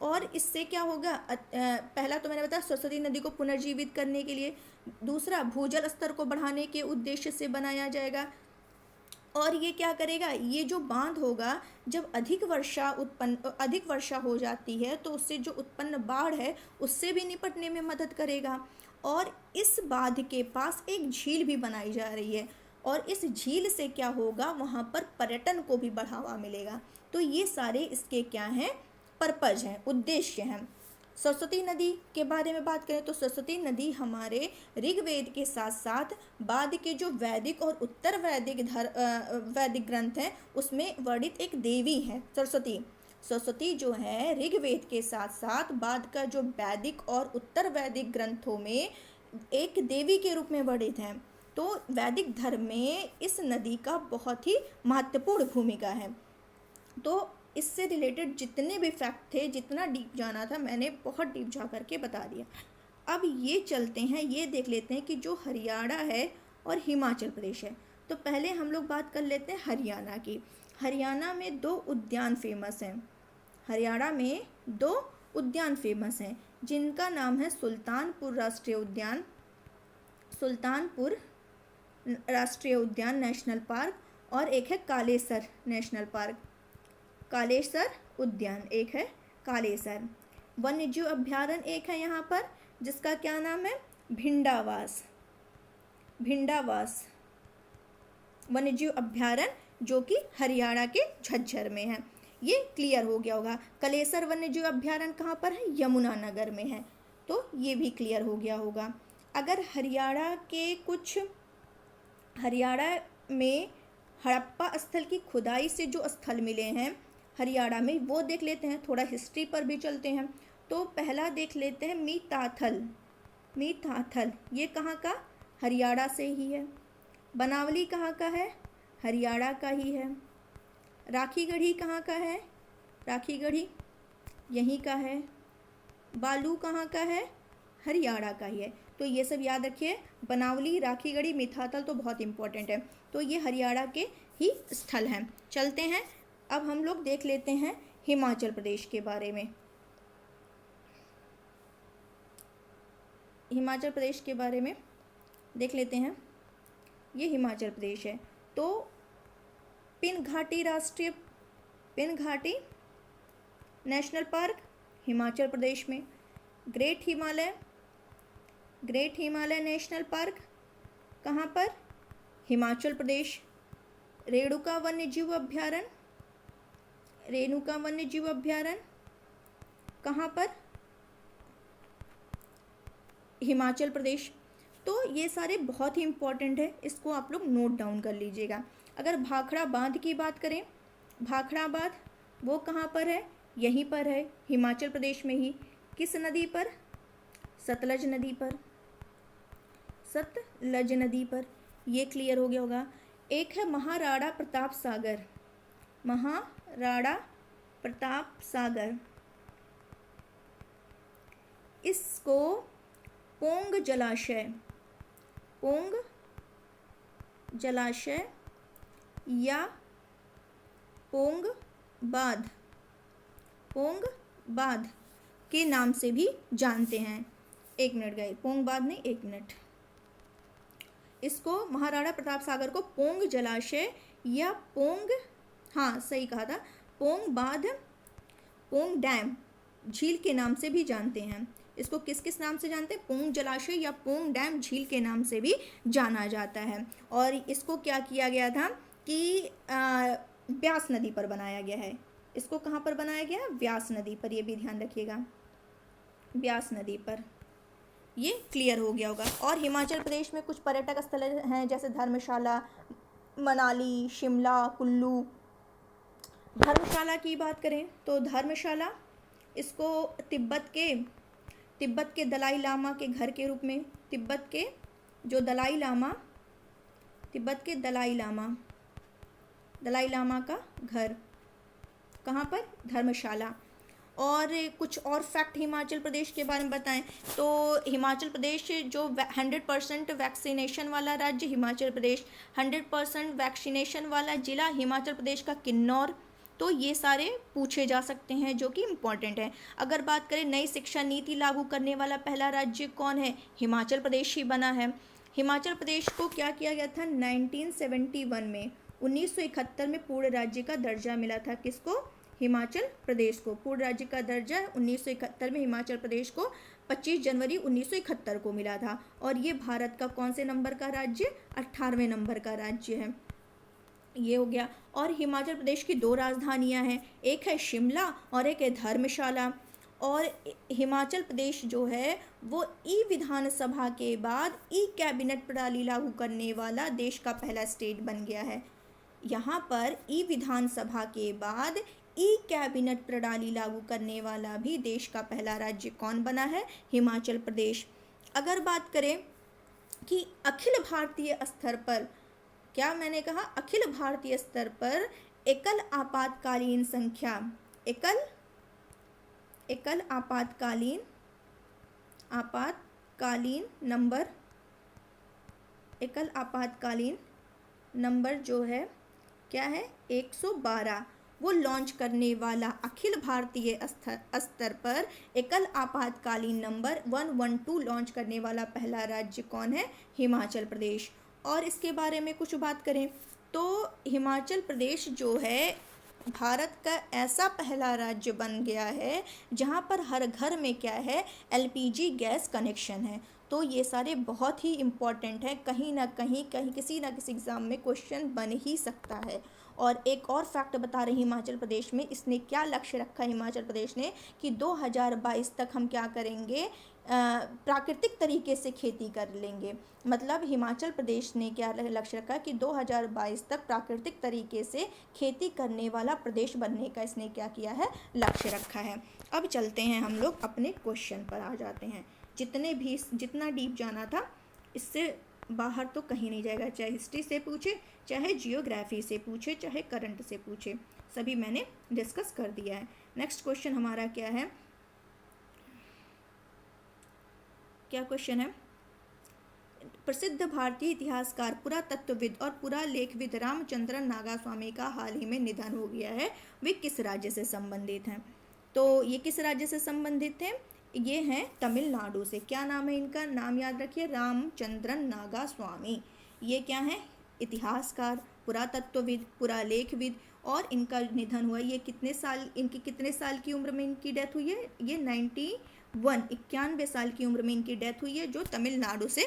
और इससे क्या होगा, पहला तो मैंने बताया सरस्वती नदी को पुनर्जीवित करने के लिए, दूसरा भूजल स्तर को बढ़ाने के उद्देश्य से बनाया जाएगा। और ये क्या करेगा, ये जो बांध होगा, जब अधिक वर्षा हो जाती है तो उससे जो उत्पन्न बाढ़ है उससे भी निपटने में मदद करेगा। और इस बांध के पास एक झील भी बनाई जा रही है, और इस झील से क्या होगा, वहाँ पर पर्यटन को भी बढ़ावा मिलेगा। तो ये सारे इसके क्या हैं, पर्पज हैं, उद्देश्य हैं। सरस्वती नदी के बारे में बात करें तो सरस्वती नदी हमारे ऋग्वेद के साथ साथ बाद के जो वैदिक और उत्तर वैदिक ग्रंथ हैं उसमें वर्णित एक देवी है सरस्वती जो है ऋग्वेद के साथ साथ बाद का जो वैदिक और उत्तर वैदिक ग्रंथों में एक देवी के रूप में वर्णित है। तो वैदिक धर्म में इस नदी का बहुत ही महत्वपूर्ण भूमिका है। तो इससे रिलेटेड जितने भी फैक्ट थे, जितना डीप जाना था, मैंने बहुत डीप जा करके बता दिया। अब ये चलते हैं, ये देख लेते हैं कि जो हरियाणा है और हिमाचल प्रदेश है। तो पहले हम लोग बात कर लेते हैं हरियाणा की। हरियाणा में 2 उद्यान फेमस हैं। हरियाणा में 2 उद्यान फेमस हैं जिनका नाम है सुल्तानपुर राष्ट्रीय उद्यान, सुल्तानपुर राष्ट्रीय उद्यान नेशनल पार्क, और एक है कालेसर नेशनल पार्क, कालेसर उद्यान एक है कालेसर। वन्यजीव अभ्यारण्य एक है यहाँ पर जिसका क्या नाम है, भिंडावास वन्यजीव अभ्यारण्य, जो कि हरियाणा के झज्जर में है। ये क्लियर हो गया होगा। कलेसर वन्यजीव अभ्यारण्य कहाँ पर है, यमुनानगर में है। तो ये भी क्लियर हो गया होगा। अगर हरियाणा में हड़प्पा स्थल की खुदाई से जो स्थल मिले हैं हरियाणा में, वो देख लेते हैं। थोड़ा हिस्ट्री पर भी चलते हैं। तो पहला देख लेते हैं मीताथल, ये कहाँ का, हरियाणा से ही है। बनावली कहाँ का है, हरियाणा का ही है। राखीगढ़ी कहाँ का है, राखीगढ़ी यहीं का है। बालू कहाँ का है, हरियाणा का ही है। तो ये सब याद रखिए, बनावली, राखीगढ़ी, मीताथल तो बहुत इंपॉर्टेंट है। तो ये हरियाणा के ही स्थल हैं। चलते हैं, अब हम लोग देख लेते हैं हिमाचल प्रदेश के बारे में। हिमाचल प्रदेश के बारे में देख लेते हैं। ये हिमाचल प्रदेश है। तो पिनघाटी नेशनल पार्क हिमाचल प्रदेश में। ग्रेट हिमालय नेशनल पार्क कहाँ पर, हिमाचल प्रदेश। रेणुका वन्यजीव अभ्यारण्य कहाँ पर, हिमाचल प्रदेश। तो ये सारे बहुत ही इम्पोर्टेंट है, इसको आप लोग नोट डाउन कर लीजिएगा। अगर भाखड़ा बांध की बात करें, भाखड़ा बांध वो कहाँ पर है, यहीं पर है, हिमाचल प्रदेश में ही। किस नदी पर, सतलज नदी पर। ये क्लियर हो गया होगा। एक है महाराणा प्रताप सागर, इसको पोंग जलाशय या पोंग बांध के नाम से भी जानते हैं। 1 मिनट गए, पोंग बांध नहीं, 1 मिनट। इसको महाराणा प्रताप सागर को पोंग जलाशय या सही कहा था, पोंग डैम झील के नाम से भी जानते हैं। इसको किस नाम से जानते हैं, पोंग जलाशय या पोंग डैम झील के नाम से भी जाना जाता है। और इसको क्या किया गया था कि व्यास नदी पर बनाया गया है। इसको कहाँ पर बनाया गया, व्यास नदी पर, ये भी ध्यान रखिएगा, व्यास नदी पर। ये क्लियर हो गया होगा। और हिमाचल प्रदेश में कुछ पर्यटक स्थल हैं जैसे धर्मशाला, मनाली, शिमला, कुल्लू। धर्मशाला की बात करें तो धर्मशाला, इसको तिब्बत के दलाई लामा के घर के रूप में, तिब्बत के दलाई लामा का घर कहाँ पर, धर्मशाला। और कुछ और फैक्ट हिमाचल प्रदेश के बारे में बताएं तो हिमाचल प्रदेश जो 100% वैक्सीनेशन वाला राज्य हिमाचल प्रदेश, 100% वैक्सीनेशन वाला ज़िला हिमाचल प्रदेश का किन्नौर। तो ये सारे पूछे जा सकते हैं जो कि इम्पॉर्टेंट है। अगर बात करें नई शिक्षा नीति लागू करने वाला पहला राज्य कौन है, हिमाचल प्रदेश ही बना है। हिमाचल प्रदेश को क्या किया गया था 1971 में, 1971 में पूर्ण राज्य का दर्जा मिला था। किसको, हिमाचल प्रदेश को पूर्ण राज्य का दर्जा 1971 में हिमाचल प्रदेश को 25 जनवरी 1971 को मिला था। और ये भारत का कौन से नंबर का राज्य, 18वें नंबर का राज्य है। ये हो गया। और हिमाचल प्रदेश की 2 राजधानियां हैं, एक है शिमला और एक है धर्मशाला। और हिमाचल प्रदेश जो है वो ई विधानसभा के बाद ई कैबिनेट प्रणाली लागू करने वाला देश का पहला स्टेट बन गया है। यहाँ पर ई विधानसभा के बाद ई कैबिनेट प्रणाली लागू करने वाला भी देश का पहला राज्य कौन बना है, हिमाचल प्रदेश। अगर बात करें कि अखिल भारतीय स्तर पर, क्या मैंने कहा, अखिल भारतीय स्तर पर एकल आपातकालीन संख्या, एकल आपातकालीन नंबर जो है क्या है 112, वो लॉन्च करने वाला अखिल भारतीय स्तर पर एकल आपातकालीन नंबर 112 लॉन्च करने वाला पहला राज्य कौन है, हिमाचल प्रदेश। और इसके बारे में कुछ बात करें तो हिमाचल प्रदेश जो है भारत का ऐसा पहला राज्य बन गया है जहाँ पर हर घर में क्या है, LPG गैस कनेक्शन है। तो ये सारे बहुत ही इम्पॉर्टेंट है, कहीं ना कहीं किसी ना किसी एग्ज़ाम में क्वेश्चन बन ही सकता है। और एक और फैक्ट बता रही हिमाचल प्रदेश में, इसने क्या लक्ष्य रखा हिमाचल प्रदेश ने कि 2022 तक हम क्या करेंगे, प्राकृतिक तरीके से खेती कर लेंगे। मतलब हिमाचल प्रदेश ने क्या लक्ष्य रखा कि 2022 तक प्राकृतिक तरीके से खेती करने वाला प्रदेश बनने का इसने क्या किया है, लक्ष्य रखा है। अब चलते हैं हम लोग अपने क्वेश्चन पर आ जाते हैं। जितना डीप जाना था इससे बाहर तो कहीं नहीं जाएगा, चाहे हिस्ट्री से पूछे, चाहे जियोग्राफी से पूछे, चाहे करंट से पूछे, सभी मैंने डिस्कस कर दिया है। नेक्स्ट क्वेश्चन हमारा क्या है, क्या क्वेश्चन है, प्रसिद्ध भारतीय इतिहासकार, पुरातत्वविद और पुरालेखविद रामचंद्रन नागास्वामी का हाल ही में निधन हो गया है। वे किस राज्य से संबंधित हैं? तो ये किस राज्य से संबंधित हैं? ये हैं तमिलनाडु से। क्या नाम है इनका? नाम याद रखिए, रामचंद्रन नागास्वामी। ये क्या है? इतिहासकार, पुरातत्वविद, पुरालेखविद, और इनका निधन हुआ। ये कितने साल की उम्र में इनकी डेथ हुई है? ये 91 साल की उम्र में इनकी डेथ हुई है, जो तमिलनाडु से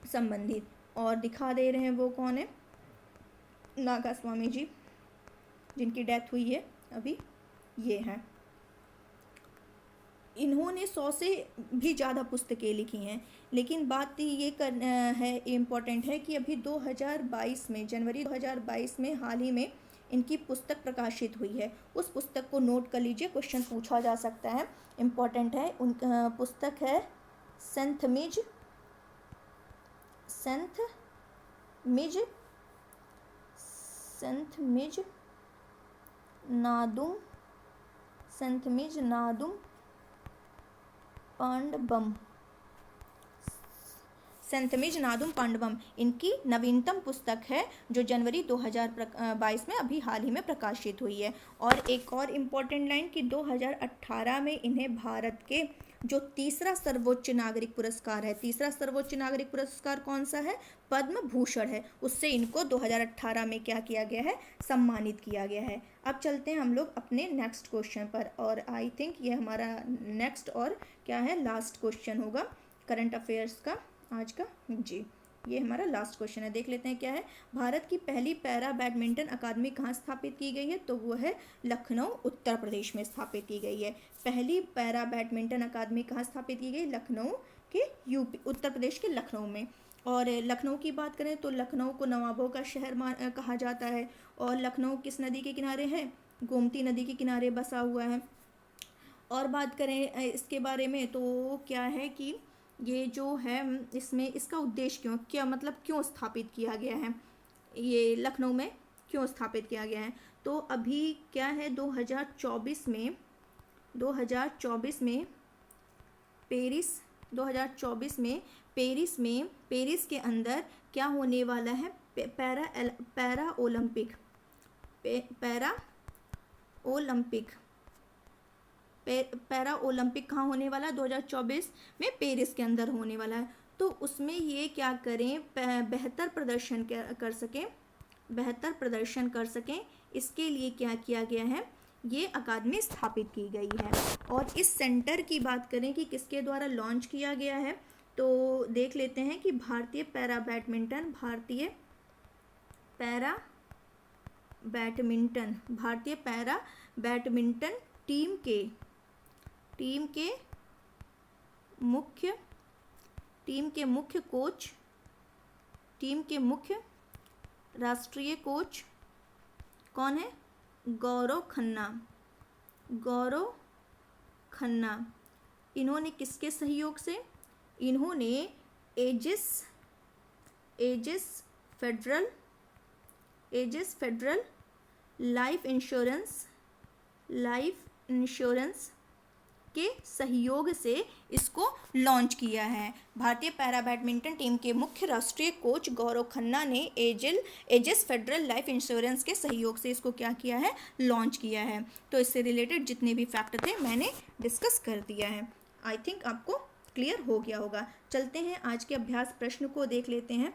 संबंधित। और दिखा दे रहे हैं वो कौन है, नागास्वामी जी, जिनकी डेथ हुई है अभी, ये हैं। इन्होंने 100 से भी ज़्यादा पुस्तकें लिखी हैं, लेकिन बात ये है इम्पॉर्टेंट है कि अभी 2022 में, जनवरी 2022 में हाल ही में इनकी पुस्तक प्रकाशित हुई है। उस पुस्तक को नोट कर लीजिए, क्वेश्चन पूछा जा सकता है, इम्पॉर्टेंट है। उन पुस्तक है सेंथ नादुम पांडवम इनकी नवीनतम पुस्तक है, जो जनवरी 2022 में अभी हाल ही में प्रकाशित हुई है। और एक और इम्पॉर्टेंट लाइन कि 2018 में इन्हें भारत के जो तीसरा सर्वोच्च नागरिक पुरस्कार है, तीसरा सर्वोच्च नागरिक पुरस्कार कौन सा है? पद्म भूषण है। उससे इनको 2018 में क्या किया गया है? सम्मानित किया गया है। अब चलते हैं हम लोग अपने नेक्स्ट क्वेश्चन पर, और आई थिंक ये हमारा नेक्स्ट और क्या है, लास्ट क्वेश्चन होगा करंट अफेयर्स का आज का जी। ये हमारा लास्ट क्वेश्चन है, देख लेते हैं क्या है। भारत की पहली पैरा बैडमिंटन अकादमी कहाँ स्थापित की गई है? तो वो है लखनऊ, उत्तर प्रदेश में स्थापित की गई है। पहली पैरा बैडमिंटन अकादमी कहाँ स्थापित की गई? लखनऊ के यूपी, उत्तर प्रदेश के लखनऊ में। और लखनऊ की बात करें तो लखनऊ को नवाबों का शहर कहा जाता है। और लखनऊ किस नदी के किनारे है? गोमती नदी के किनारे बसा हुआ है। और बात करें इसके बारे में तो क्या है कि ये जो है इसमें इसका उद्देश्य क्या मतलब क्यों स्थापित किया गया है, ये लखनऊ में क्यों स्थापित किया गया है? तो अभी क्या है 2024 में पेरिस के अंदर क्या होने वाला है? पैरा ओलंपिक कहाँ होने वाला है? 2024 में पेरिस के अंदर होने वाला है। तो उसमें ये क्या करें, बेहतर प्रदर्शन कर सकें, इसके लिए क्या किया गया है? ये अकादमी स्थापित की गई है। और इस सेंटर की बात करें कि किसके द्वारा लॉन्च किया गया है, तो देख लेते हैं कि भारतीय पैरा बैडमिंटन टीम के मुख्य राष्ट्रीय कोच कौन है? गौरव खन्ना। इन्होंने किसके सहयोग से? इन्होंने एजिस फेडरल लाइफ इंश्योरेंस के सहयोग से इसको लॉन्च किया है। भारतीय पैरा बैडमिंटन टीम के मुख्य राष्ट्रीय कोच गौरव खन्ना ने एजिस फेडरल लाइफ इंश्योरेंस के सहयोग से इसको क्या किया है? लॉन्च किया है। तो इससे रिलेटेड जितने भी फैक्ट थे मैंने डिस्कस कर दिया है। आई थिंक आपको क्लियर हो गया होगा। चलते हैं आज के अभ्यास प्रश्न को देख लेते हैं।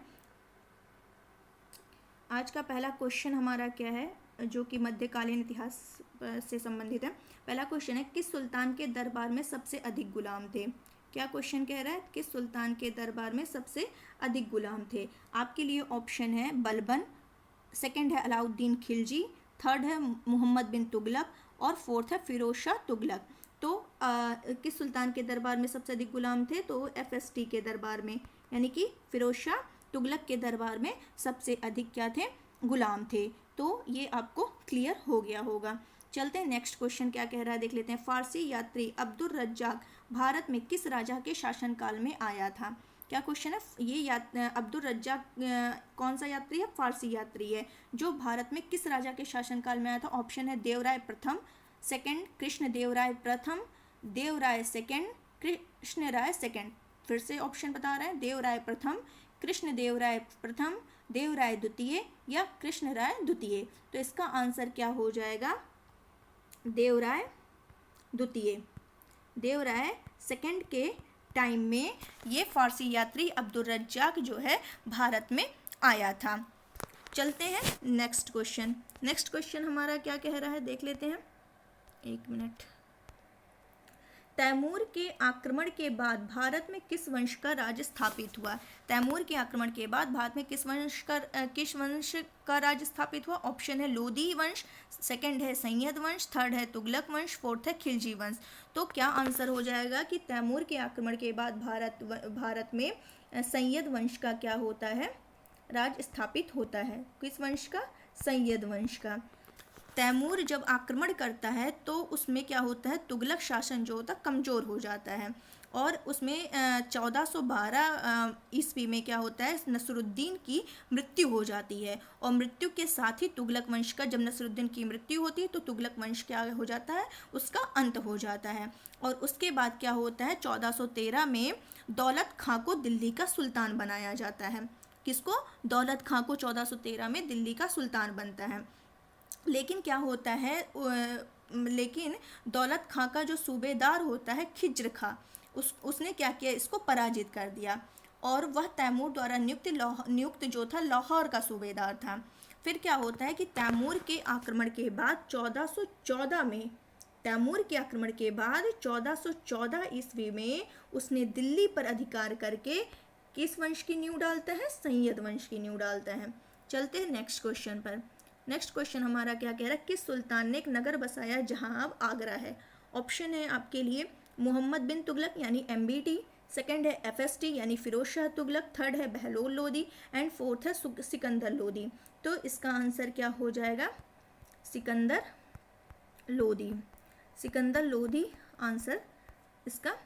आज का पहला क्वेश्चन हमारा क्या है, जो कि मध्यकालीन इतिहास से संबंधित है। पहला क्वेश्चन है, किस सुल्तान के दरबार में सबसे अधिक गुलाम थे? क्या क्वेश्चन कह रहा है? किस सुल्तान के दरबार में सबसे अधिक गुलाम थे? आपके लिए ऑप्शन है बलबन, सेकंड है अलाउद्दीन खिलजी, थर्ड है मोहम्मद बिन तुगलक और फोर्थ है फिरोज शाह तुगलक। तो किस सुल्तान के दरबार में सबसे अधिक गुलाम थे? तो FST के दरबार में, यानी कि फिरोज शाह तुगलक के दरबार में सबसे अधिक क्या थे? गुलाम थे। तो ये आपको क्लियर हो गया होगा। चलते हैं नेक्स्ट क्वेश्चन क्या कह रहा है, देख लेते हैं। फारसी यात्री अब्दुर रज्जाक भारत में किस राजा के शासनकाल में आया था? क्या क्वेश्चन है? ये अब्दुल रज्जाक कौन सा यात्री है? फारसी यात्री है, जो भारत में किस राजा के शासनकाल में आया था? ऑप्शन है देवराय प्रथम, सेकंड कृष्णदेवराय प्रथम, देवराय सेकंड, कृष्णराय सेकंड। फिर से ऑप्शन बता रहे हैं, देवराय प्रथम, कृष्णदेवराय प्रथम, देवराय द्वितीय या कृष्णराय द्वितीय। तो इसका आंसर क्या हो जाएगा? देवराय द्वितीय। देवराय सेकंड के टाइम में ये फारसी यात्री अब्दुल रज्जाक जो है भारत में आया था। चलते हैं नेक्स्ट क्वेश्चन हमारा क्या कह रहा है, देख लेते हैं। एक मिनट। तैमूर के आक्रमण के बाद भारत में किस वंश का राज स्थापित हुआ? तैमूर के आक्रमण के बाद भारत में किस वंश का राज स्थापित हुआ? ऑप्शन है लोदी वंश, सेकंड है सैयद वंश, थर्ड है तुगलक वंश, फोर्थ है खिलजी वंश। तो क्या आंसर हो जाएगा कि तैमूर के आक्रमण के बाद भारत में सैयद वंश का क्या होता है? राज स्थापित होता है। किस वंश का? सैयद वंश का। तैमूर जब आक्रमण करता है तो उसमें क्या होता है? तुगलक शासन जो होता है कमज़ोर हो जाता है और उसमें 1412 ईस्वी में क्या होता है? नसरुद्दीन की मृत्यु हो जाती है और मृत्यु के साथ ही तुगलक वंश का, जब नसरुद्दीन की मृत्यु होती है तो तुगलक वंश क्या हो जाता है? उसका अंत हो जाता है। और उसके बाद क्या होता है? 1413 में दौलत खां को दिल्ली का सुल्तान बनाया जाता है। किसको? दौलत खां को 1413 में दिल्ली का सुल्तान बनता है। लेकिन क्या होता है, लेकिन दौलत खां का जो सूबेदार होता है खिज्र खां, उसने क्या किया? इसको पराजित कर दिया और वह तैमूर द्वारा नियुक्त जो था लाहौर का सूबेदार था। फिर क्या होता है कि तैमूर के आक्रमण के बाद 1414 ईस्वी में उसने दिल्ली पर अधिकार करके किस वंश की नींव डालता है? संयद वंश की नींव डालता है। चलते हैं नेक्स्ट क्वेश्चन पर। नेक्स्ट क्वेश्चन हमारा क्या कह रहा है? किस सुल्तान ने एक नगर बसाया जहां अब आगरा है? ऑप्शन है आपके लिए मोहम्मद बिन तुगलक यानी MBT, सेकंड है FST यानी फिरोज शाह तुगलक, थर्ड है बहलोल लोदी एंड फोर्थ है सिकंदर लोदी। तो इसका आंसर क्या हो जाएगा? सिकंदर लोदी। सिकंदर लोदी आंसर इसका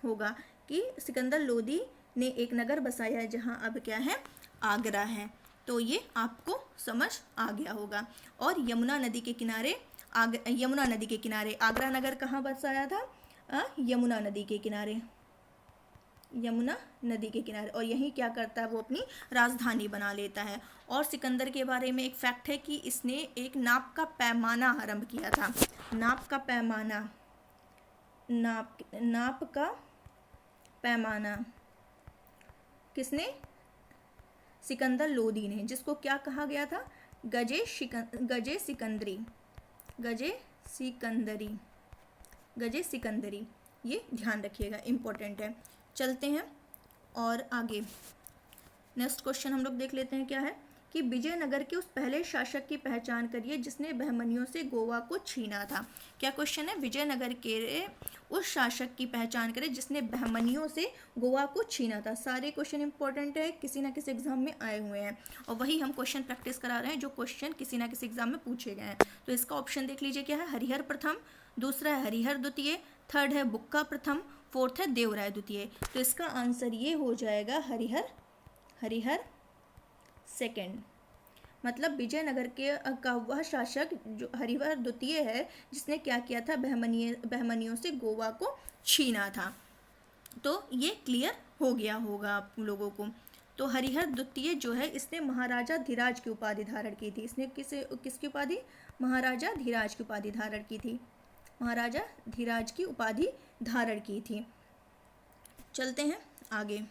होगा कि सिकंदर लोदी ने एक नगर बसाया जहां अब क्या है? आगरा है। तो ये आपको समझ आ गया होगा। और यमुना नदी के किनारे आगरा नगर कहाँ बसाया था? यमुना नदी के किनारे, यमुना नदी के किनारे। और यही क्या करता है? वो अपनी राजधानी बना लेता है। और सिकंदर के बारे में एक फैक्ट है कि इसने एक नाप का पैमाना आरंभ किया था। नाप का पैमाना, नाप का पैमाना किसने? सिकंदर लोदी ने, जिसको क्या कहा गया था? गजे सिकंदरी, गजे सिकंदरी। ये ध्यान रखिएगा, इम्पोर्टेंट है। चलते हैं और आगे नेक्स्ट क्वेश्चन हम लोग देख लेते हैं क्या है कि विजयनगर के उस पहले शासक की पहचान करिए जिसने बहमनियों से गोवा को छीना था। क्या क्वेश्चन है? विजयनगर के उस शासक की पहचान करें जिसने बहमनियों से गोवा को छीना था। सारे क्वेश्चन इंपॉर्टेंट है, किसी ना किसी एग्जाम में आए हुए हैं और वही हम क्वेश्चन प्रैक्टिस करा रहे हैं जो क्वेश्चन किसी ना किसी एग्जाम में पूछे गए हैं। तो इसका ऑप्शन देख लीजिए क्या है? हरिहर प्रथम, दूसरा है हरिहर द्वितीय, थर्ड है बुक्का प्रथम, फोर्थ है देवराय द्वितीय। तो इसका आंसर ये हो जाएगा हरिहर सेकंड। मतलब विजयनगर के का वह शासक जो हरिहर द्वितीय है जिसने क्या किया था? बहमनियों से गोवा को छीना था। तो ये क्लियर हो गया होगा आप लोगों को। तो हरिहर द्वितीय जो है इसने महाराजा धीराज की उपाधि धारण की थी। इसने किसकी उपाधि? महाराजा धीराज की उपाधि धारण की थी। महाराजा धीराज की उपाधि धारण की थी। चलते हैं आगे।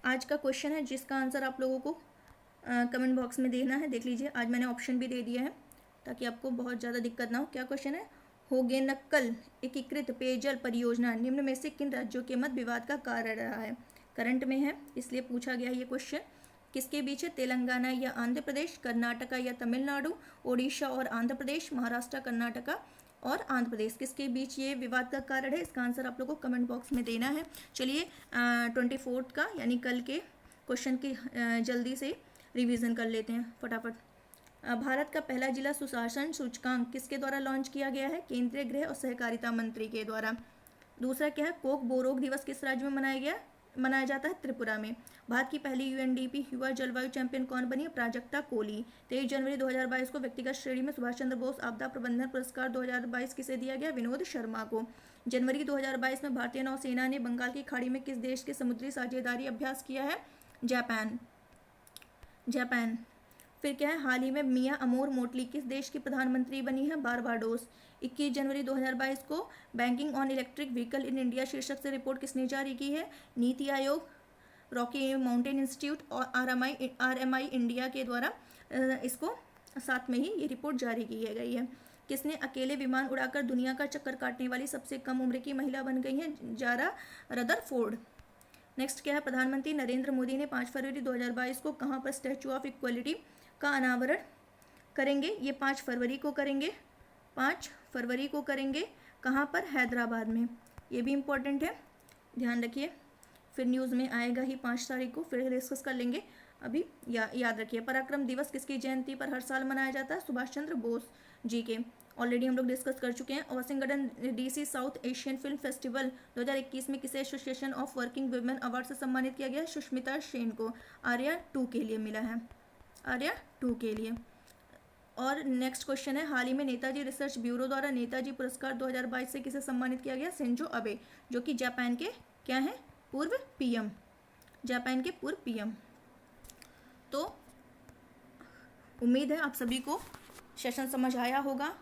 आज का क्वेश्चन है जिसका आंसर आप लोगों को कमेंट बॉक्स में देना है। देख लीजिए, आज मैंने ऑप्शन भी दे दिया है ताकि आपको बहुत ज़्यादा दिक्कत ना हो। क्या क्वेश्चन है? होगेनक्कल एकीकृत पेयजल परियोजना निम्न में से किन राज्यों के मध्य विवाद का कारण रहा है? करंट में है इसलिए पूछा गया ये क्वेश्चन। किसके बीच है? तेलंगाना या आंध्र प्रदेश, कर्नाटका या तमिलनाडु, ओडिशा और आंध्र प्रदेश, महाराष्ट्र, कर्नाटका और आंध्र प्रदेश। किसके बीच ये विवाद का कारण है? इसका आंसर आप लोगों को कमेंट बॉक्स में देना है। चलिए 24 का यानी कल के क्वेश्चन की जल्दी से रिवीजन कर लेते हैं फटाफट। भारत का पहला जिला सुशासन सूचकांक किसके द्वारा लॉन्च किया गया है? केंद्रीय गृह और सहकारिता मंत्री के द्वारा। दूसरा क्या है? कोक बोरोक दिवस किस राज्य में मनाया जाता है? त्रिपुरा में। भारत की पहली UNDP युवा जलवायु चैंपियन कौन बनी है? प्राजक्ता कोली। 23 जनवरी 2022 को व्यक्तिगत श्रेणी में सुभाष चंद्र बोस आपदा प्रबंधन पुरस्कार 2022 किसे दिया गया? विनोद शर्मा को। जनवरी 2022 में भारतीय नौसेना ने बंगाल की खाड़ी में किस देश के समुद्री साझेदारी अभ्यास किया है? जापान। फिर क्या है? हाल ही में मिया अमोर मोटली किस देश की प्रधानमंत्री बनी है? बारबाडोस। 21 जनवरी 2022 को banking on electric vehicle in India शीर्षक से रिपोर्ट किसने जारी की है? NITI Aayog, Rocky mountain institute और RMI इंडिया के द्वारा इसको साथ में ही ये रिपोर्ट जारी की गई है। किसने अकेले विमान उड़ाकर दुनिया का चक्कर काटने वाली सबसे कम उम्र की महिला बन गई है? Zara Rutherford. नेक्स्ट क्या है? प्रधानमंत्री नरेंद्र मोदी ने 5 फरवरी 2022 को कहाँ पर स्टैचू ऑफ इक्वलिटी का अनावरण करेंगे? ये 5 फरवरी को करेंगे। 5 फरवरी को करेंगे। कहाँ पर? हैदराबाद में। ये भी इम्पोर्टेंट है, ध्यान रखिए। फिर न्यूज़ में आएगा ही 5 तारीख को, फिर डिस्कस कर लेंगे। अभी याद रखिए। पराक्रम दिवस किसकी जयंती पर हर साल मनाया जाता है? सुभाष चंद्र बोस जी के। ऑलरेडी हम लोग डिस्कस कर चुके हैं। Washington DC south Asian film festival 2021 में किसे association of working women award से सम्मानित किया गया? सुष्मिता सेन को। आर्या 2 के लिए मिला है, आर्या 2 के लिए। और नेक्स्ट क्वेश्चन है, हाल ही में नेताजी रिसर्च ब्यूरो द्वारा नेताजी पुरस्कार 2022 से किसे सम्मानित किया गया? शिंजो अबे, जो कि जापान के क्या है? पूर्व PM, जापान के पूर्व PM। तो उम्मीद है आप सभी को सेशन समझ आया होगा।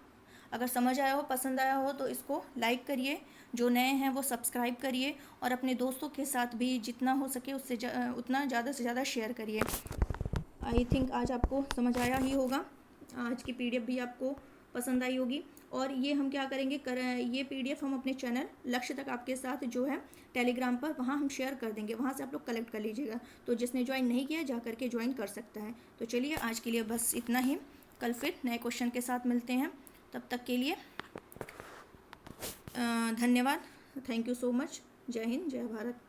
अगर समझ आया हो, पसंद आया हो तो इसको लाइक करिए, जो नए हैं वो सब्सक्राइब करिए और अपने दोस्तों के साथ भी जितना हो सके उससे उतना ज़्यादा से ज़्यादा शेयर करिए। आई थिंक आज आपको समझ आया ही होगा। आज की PDF भी आपको पसंद आई होगी। और ये हम क्या करेंगे, ये PDF हम अपने चैनल लक्ष्य तक आपके साथ जो है टेलीग्राम पर, वहाँ हम शेयर कर देंगे, वहाँ से आप लोग कलेक्ट कर लीजिएगा। तो जिसने ज्वाइन नहीं किया जा करके ज्वाइन कर सकता है। तो चलिए आज के लिए बस इतना ही, कल फिर नए क्वेश्चन के साथ मिलते हैं। तब तक के लिए धन्यवाद। Thank you so much. जय हिंद, जय भारत।